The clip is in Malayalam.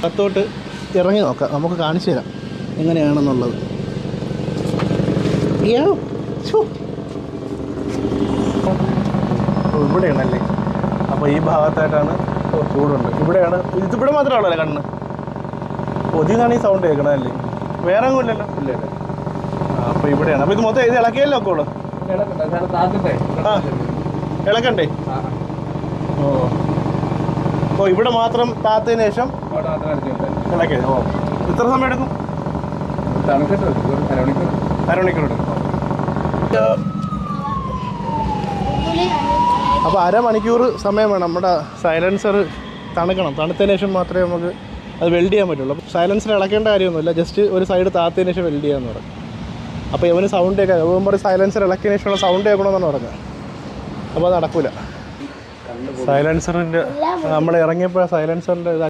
അകത്തോട്ട് ഇറങ്ങി നോക്കാം, നമുക്ക് കാണിച്ചു തരാം എങ്ങനെയാണെന്നുള്ളത്. ഇവിടെയാണല്ലേ, അപ്പോൾ ഈ ഭാഗത്തായിട്ടാണ് ചൂടുണ്ട്. ഇവിടെയാണ്, ഇതിവിടെ മാത്രമാണല്ലേ കണ്ണ്? ഒതിന്നാണ് ഈ സൗണ്ട് കേൾക്കണതല്ലേ, വേറെ ഒന്നും ഇല്ലല്ലോ? ഇല്ല. അപ്പോൾ ഇവിടെയാണ്. അപ്പോൾ ഇത് മൊത്തം ഇത് ഇളക്കിയല്ലോ അക്കോള്? ആ, ഇളക്കണ്ടേ? ഓ ഇവിടെ മാത്രം താത്തതിന് ശേഷം ഇളക്കിയത്. ഓ എത്ര സമയം എടുക്കും? അരമണിക്കൂർ എടുക്കും. അപ്പോൾ അരമണിക്കൂർ സമയം വേണം. നമ്മുടെ സൈലൻസർ തണുക്കണം. തണുത്തതിന് ശേഷം മാത്രമേ നമുക്ക് അത് വെൽഡ് ചെയ്യാൻ പറ്റുള്ളൂ. അപ്പോൾ സൈലൻസർ ഇളക്കേണ്ട കാര്യമൊന്നുമില്ല, ജസ്റ്റ് ഒരു സൈഡ് താത്തതിന് ശേഷം വെൽഡ് ചെയ്യാമെന്ന് പറയും. അപ്പോൾ ഇവന് സൗണ്ട് കേൾക്കാം. ഇവൻ പറയും സൈലൻസർ ഇളക്കിയതിന് ശേഷമുള്ള സൗണ്ട് കേൾക്കണമെന്നാണ് പറഞ്ഞത്. അപ്പോൾ അത് നടക്കില്ല. സൈലൻസറിൻ്റെ നമ്മൾ ഇറങ്ങിയപ്പോൾ സൈലൻസറിൻ്റെ